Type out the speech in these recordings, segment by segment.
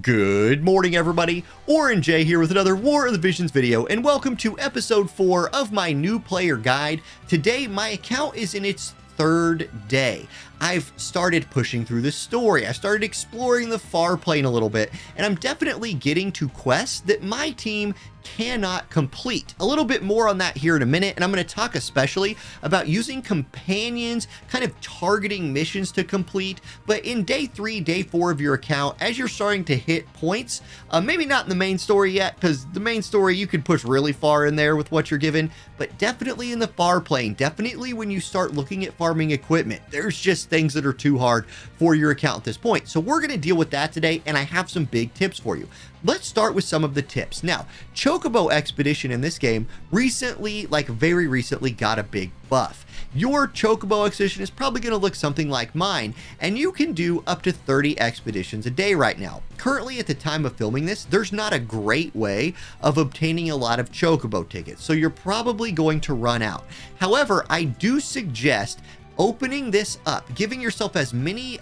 Good morning, everybody. Orin J here with another War of the Visions video, and welcome to episode 4 of my new player guide. Today, my account is in its third day. I've started pushing through the story. I started exploring the far plane a little bit, and I'm definitely getting to quests that my team cannot complete. A little bit more on that here in a minute, and I'm going to talk especially about using companions, kind of targeting missions to complete. But in day 3, day 4 of your account, as you're starting to hit points, maybe not in the main story yet, because the main story you can push really far in there with what you're given, but definitely in the far plane, definitely when you start looking at farming equipment, there's just things that are too hard for your account at this point. So we're going to deal with that today, and I have some big tips for you. Let's start with some of the tips. Now, Chocobo Expedition in this game recently, like very recently, got a big buff. Your Chocobo Expedition is probably going to look something like mine, and you can do up to 30 expeditions a day right now. Currently, at the time of filming this, there's not a great way of obtaining a lot of Chocobo tickets, so you're probably going to run out. However, I do suggest opening this up, giving yourself as many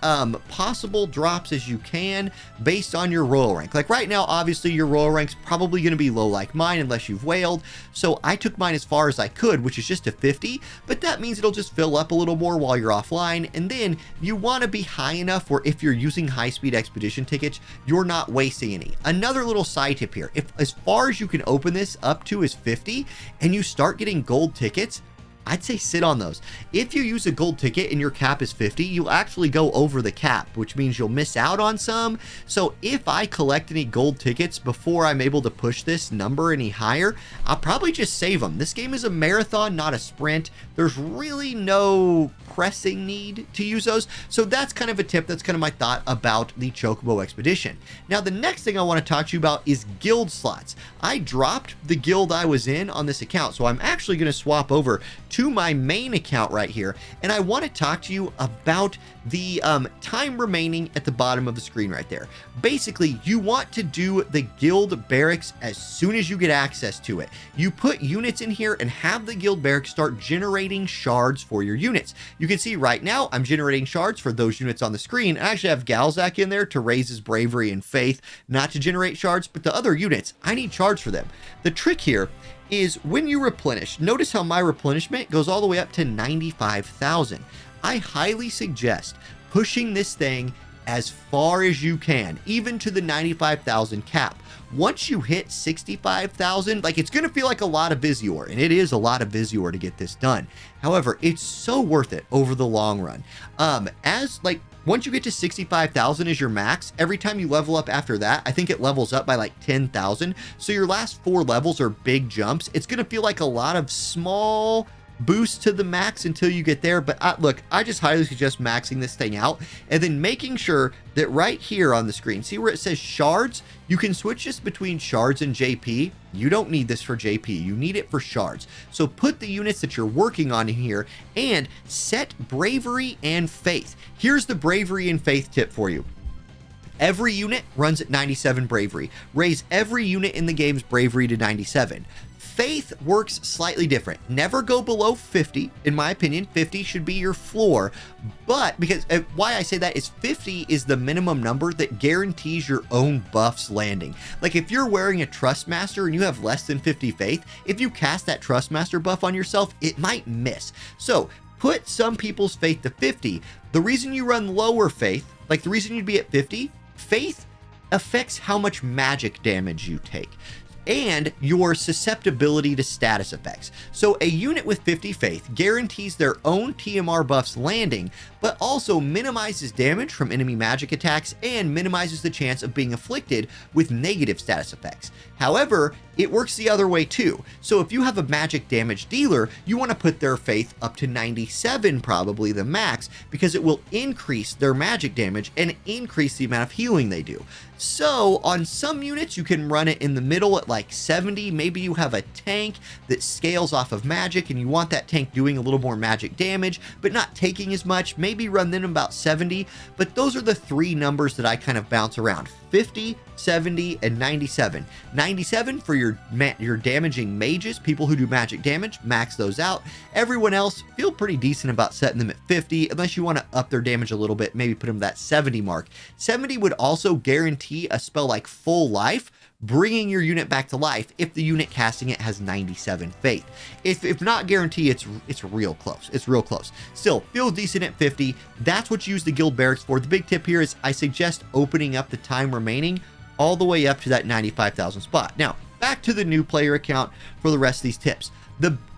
possible drops as you can based on your royal rank. Like right now, obviously your royal rank's probably going to be low like mine unless you've whaled. So I took mine as far as I could, which is just to 50, but that means it'll just fill up a little more while you're offline. And then you want to be high enough where if you're using high-speed expedition tickets, you're not wasting any. Another little side tip here, if as far as you can open this up to is 50 and you start getting gold tickets, I'd say sit on those. If you use a gold ticket and your cap is 50, you'll actually go over the cap, which means you'll miss out on some. So if I collect any gold tickets before I'm able to push this number any higher, I'll probably just save them. This game is a marathon, not a sprint. There's really no pressing need to use those. So that's kind of a tip. That's kind of my thought about the Chocobo Expedition. Now, the next thing I want to talk to you about is guild slots. I dropped the guild I was in on this account, so I'm actually going to swap over to my main account right here, and I want to talk to you about the time remaining at the bottom of the screen right there. Basically, you want to do the guild barracks as soon as you get access to it. You put units in here and have the guild barracks start generating shards for your units. You can see right now I'm generating shards for those units on the screen. I actually have Galzak in there to raise his bravery and faith, not to generate shards, but the other units, I need shards for them. The trick here is when you replenish, notice how my replenishment goes all the way up to 95,000. I highly suggest pushing this thing as far as you can, even to the 95,000 cap. Once you hit 65,000, like it's going to feel like a lot of Visior, and it is a lot of Visior to get this done. However, it's so worth it over the long run. Once you get to 65,000 as your max, every time you level up after that, I think it levels up by like 10,000. So your last 4 levels are big jumps. It's going to feel like a lot of small boost to the max until you get there. But look, I just highly suggest maxing this thing out and then making sure that right here on the screen, see where it says shards? You can switch this between shards and JP. You don't need this for JP. You need it for shards. So put the units that you're working on in here and set bravery and faith. Here's the bravery and faith tip for you. Every unit runs at 97 bravery. Raise every unit in the game's bravery to 97. Faith works slightly different. Never go below 50. In my opinion, 50 should be your floor. But because why I say that is 50 is the minimum number that guarantees your own buffs landing. Like if you're wearing a Trustmaster and you have less than 50 faith, if you cast that Trustmaster buff on yourself, it might miss. So put some people's faith to 50. The reason you run lower faith, like the reason you'd be at 50, faith affects how much magic damage you take and your susceptibility to status effects. So a unit with 50 faith guarantees their own TMR buffs landing, but also minimizes damage from enemy magic attacks and minimizes the chance of being afflicted with negative status effects. However, it works the other way too. So if you have a magic damage dealer, you want to put their faith up to 97, probably the max, because it will increase their magic damage and increase the amount of healing they do. So on some units, you can run it in the middle at like 70. Maybe you have a tank that scales off of magic and you want that tank doing a little more magic damage, but not taking as much. Maybe run them about 70. But those are the 3 numbers that I kind of bounce around: 50, 70, and 97. 97 for your damaging mages, people who do magic damage, max those out. Everyone else, feel pretty decent about setting them at 50, unless you want to up their damage a little bit, maybe put them at that 70 mark. 70 would also guarantee a spell like full life, bringing your unit back to life if the unit casting it has 97 faith. If not guarantee, it's real close. It's real close. Still, feels decent at 50. That's what you use the guild barracks for. The big tip here is I suggest opening up the time remaining all the way up to that 95,000 spot. Now, back to the new player account for the rest of these tips.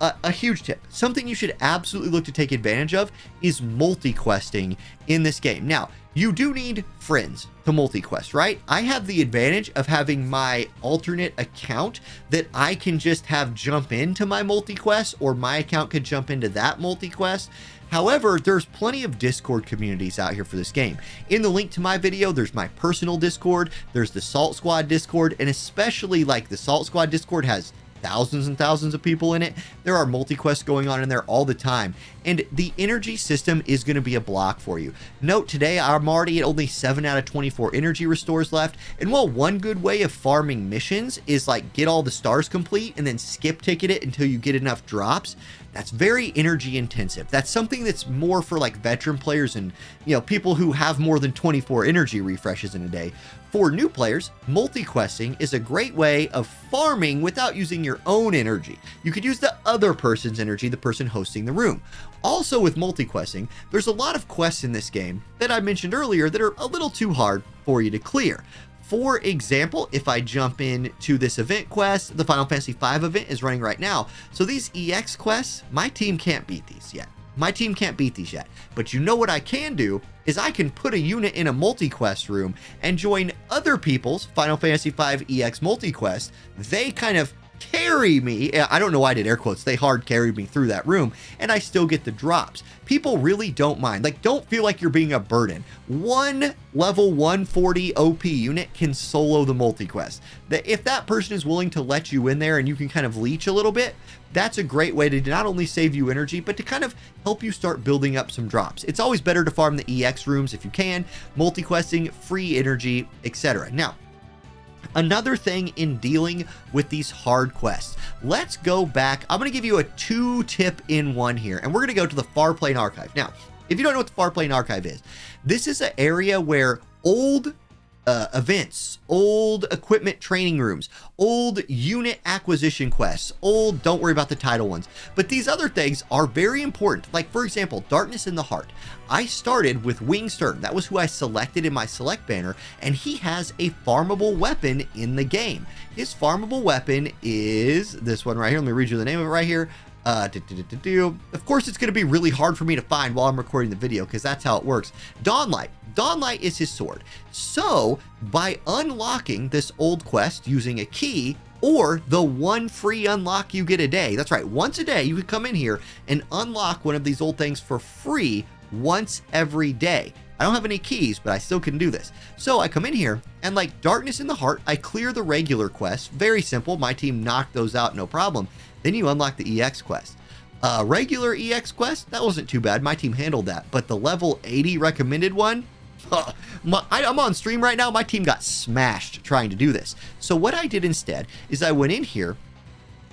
A huge tip, something you should absolutely look to take advantage of, is multi-questing in this game. Now, you do need friends to multi-quest, right? I have the advantage of having my alternate account that I can just have jump into my multi-quest, or my account could jump into that multi-quest. However, there's plenty of Discord communities out here for this game. In the link to my video, there's my personal Discord, there's the Salt Squad Discord, and especially like the Salt Squad Discord has thousands and thousands of people in it. There are multi-quests going on in there all the time, and the energy system is going to be a block for you. Note, today I'm already at only 7 out of 24 energy restores left, and while one good way of farming missions is like get all the stars complete and then skip ticket it until you get enough drops, that's very energy intensive. That's something that's more for like veteran players and, you know, people who have more than 24 energy refreshes in a day. For new players, multi-questing is a great way of farming without using your own energy. You could use the other person's energy, the person hosting the room. Also with multi-questing, there's a lot of quests in this game that I mentioned earlier that are a little too hard for you to clear. For example, if I jump into this event quest, the Final Fantasy V event is running right now. So these EX quests, my team can't beat these yet. My team can't beat these yet. But you know what I can do is I can put a unit in a multi-quest room and join other people's Final Fantasy V EX multi-quest. They kind of carry me. I don't know why I did air quotes. They hard carried me through that room, and I still get the drops. People really don't mind. Like, don't feel like you're being a burden. One level 140 OP unit can solo the multi-quest. If that person is willing to let you in there and you can kind of leech a little bit, that's a great way to not only save you energy, but to kind of help you start building up some drops. It's always better to farm the EX rooms if you can, multi-questing, free energy, etc. Now, another thing in dealing with these hard quests, let's go back. I'm going to give you a 2-tip in one here, and we're going to go to the Far Plane Archive. Now, if you don't know what the Far Plane Archive is, this is an area where old events, old equipment training rooms, old unit acquisition quests, old, don't worry about the title ones, but these other things are very important. Like, for example, Darkness in the Heart. I started with Wing Stern. That was who I selected in my select banner, and he has a farmable weapon in the game. His farmable weapon is this one right here. Let me read you the name of it right here. Of course, it's going to be really hard for me to find while I'm recording the video, because that's how it works. Dawnlight. Dawnlight is his sword. So by unlocking this old quest using a key, or the one free unlock you get a day, that's right, once a day you can come in here and unlock one of these old things for free once every day. I don't have any keys, but I still can do this. So I come in here, and like Darkness in the Heart, I clear the regular quests. Very simple. My team knocked those out, no problem. Then you unlock the EX quest. Regular EX quest, that wasn't too bad. My team handled that. But the level 80 recommended one, I'm on stream right now. My team got smashed trying to do this. So what I did instead is I went in here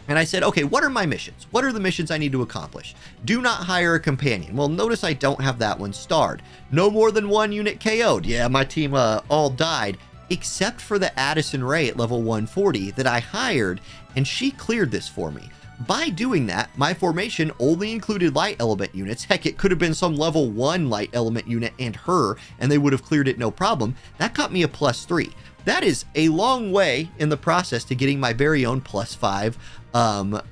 and I said, okay, what are my missions? What are the missions I need to accomplish? Do not hire a companion. Well, notice I don't have that one starred. No more than one unit KO'd. Yeah, my team all died, except for the Addison Ray at level 140 that I hired, and she cleared this for me. By doing that, my formation only included light element units. Heck, it could have been some level 1 light element unit and her, and they would have cleared it no problem. That got me a +3. That is a long way in the process to getting my very own +5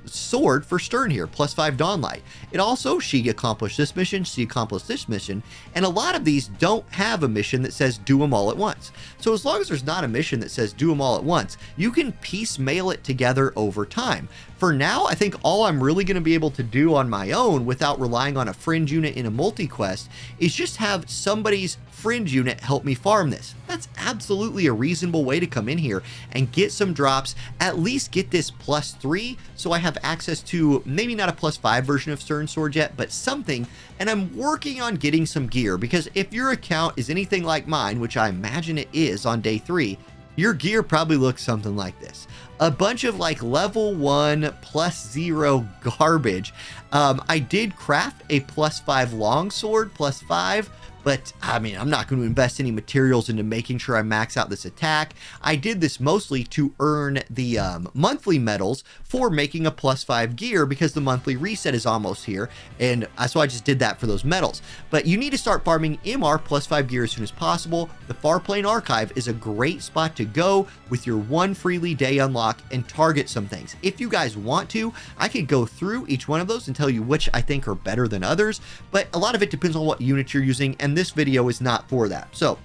sword for Stern here, +5 Dawnlight. It also, she accomplished this mission, she accomplished this mission, and a lot of these don't have a mission that says do them all at once. So as long as there's not a mission that says do them all at once, you can piecemeal it together over time. For now, I think all I'm really going to be able to do on my own without relying on a fringe unit in a multi-quest is just have somebody's fringe unit help me farm this. That's absolutely a reasonable way to come in here and get some drops, at least get this +3, so I have access to maybe not a +5 version of Stern Sword yet, but something, and I'm working on getting some gear, because if your account is anything like mine, which I imagine it is on day 3, your gear probably looks something like this. A bunch of like level 1 +0 garbage. I did craft a +5 longsword, +5, but I mean, I'm not going to invest any materials into making sure I max out this attack. I did this mostly to earn the monthly medals for making a +5 gear because the monthly reset is almost here. And so I just did that for those medals. But you need to start farming MR +5 gear as soon as possible. The Farplane Archive is a great spot to go with your 1 freely day unlock and target some things. If you guys want to, I could go through each one of those and tell you which I think are better than others, but a lot of it depends on what unit you're using, and this video is not for that. So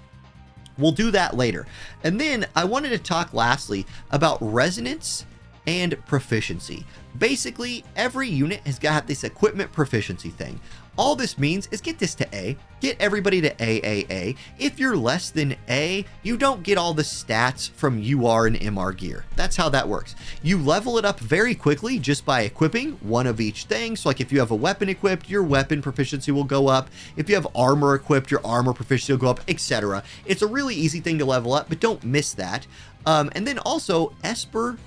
we'll do that later. And then I wanted to talk lastly about resonance and proficiency. Basically, every unit has got this equipment proficiency thing. All this means is get this to A, get everybody to A. If you're less than A, you don't get all the stats from UR and MR gear. That's how that works. You level it up very quickly just by equipping one of each thing. So like if you have a weapon equipped, your weapon proficiency will go up. If you have armor equipped, your armor proficiency will go up, etc. It's a really easy thing to level up, but don't miss that. And then also esper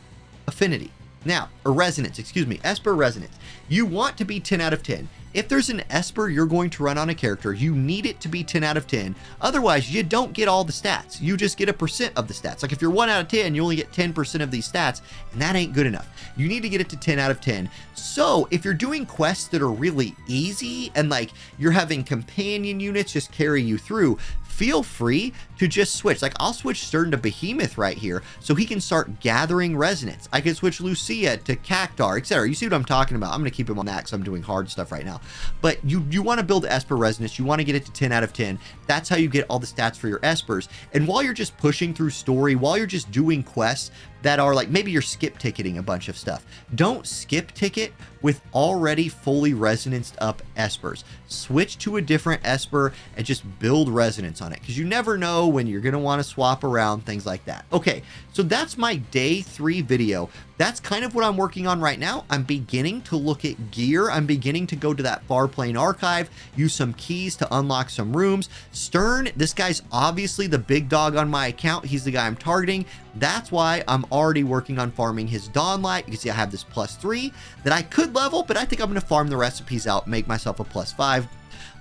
affinity. Now, or resonance, excuse me, esper resonance. You want to be 10 out of 10. If there's an esper you're going to run on a character, you need it to be 10 out of 10. Otherwise, you don't get all the stats. You just get a % of the stats. Like if you're 1 out of 10, you only get 10% of these stats, and that ain't good enough. You need to get it to 10 out of 10. So if you're doing quests that are really easy and like you're having companion units just carry you through, feel free to just switch. Like I'll switch Stern to Behemoth right here so he can start gathering resonance. I can switch Lucia to Cactar, etc. You see what I'm talking about? I'm going to keep him on that because I'm doing hard stuff right now. But you want to build Esper resonance. You want to get it to 10 out of 10. That's how you get all the stats for your Espers. And while you're just pushing through story, while you're just doing quests that are like, maybe you're skip ticketing a bunch of stuff, don't skip ticket with already fully resonanced up Espers. Switch to a different Esper and just build resonance on it, because you never know when you're going to want to swap around, things like that. Okay, so that's my day 3 video. That's kind of what I'm working on right now. I'm beginning to look at gear. I'm beginning to go to that Farplane Archive, use some keys to unlock some rooms. Stern, this guy's obviously the big dog on my account. He's the guy I'm targeting. That's why I'm already working on farming his Dawnlight. You can see I have this +3 that I could level, but I think I'm going to farm the recipes out, make myself a +5.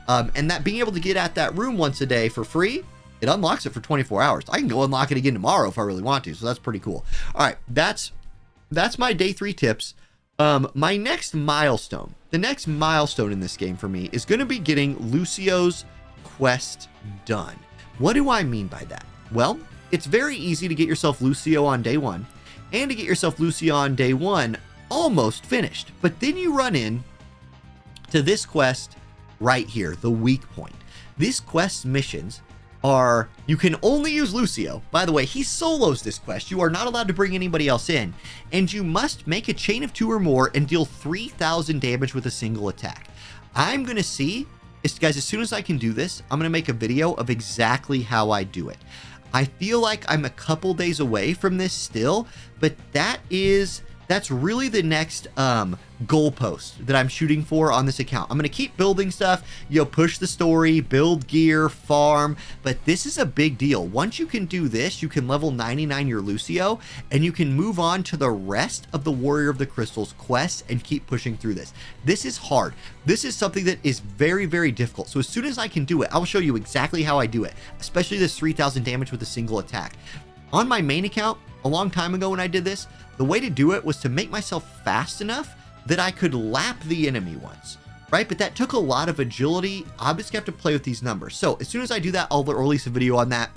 And that being able to get at that room once a day for free, it unlocks it for 24 hours. I can go unlock it again tomorrow if I really want to. So that's pretty cool. All right, that's my day 3 tips. My next milestone, the next milestone in this game for me is going to be getting Lucio's quest done. What do I mean by that? Well, it's very easy to get yourself Lucio on day 1 and to get yourself Lucio on day 1 almost finished. But then you run in to this quest right here, the weak point. These quest missions are, you can only use Lucio. By the way, he solos this quest. You are not allowed to bring anybody else in, and you must make a chain of 2 or more and deal 3,000 damage with a single attack. I'm going to see, guys, as soon as I can do this, I'm going to make a video of exactly how I do it. I feel like I'm a couple days away from this still, but that's really the next goalpost that I'm shooting for on this account. I'm going to keep building stuff, push the story, build gear, farm, but this is a big deal. Once you can do this, you can level 99 your Lucio, and you can move on to the rest of the Warrior of the Crystals quests and keep pushing through this. This is hard. This is something that is very, very difficult. So as soon as I can do it, I'll show you exactly how I do it, especially this 3,000 damage with a single attack. On my main account, a long time ago when I did this, the way to do it was to make myself fast enough that I could lap the enemy once, right? But that took a lot of agility. I just have to play with these numbers. So as soon as I do that, I'll release a video on that.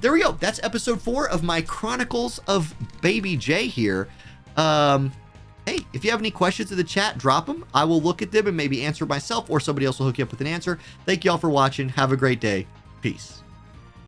There we go. That's episode 4 of my Chronicles of Baby J here. Hey, if you have any questions in the chat, drop them. I will look at them and maybe answer myself, or somebody else will hook you up with an answer. Thank you all for watching. Have a great day. Peace.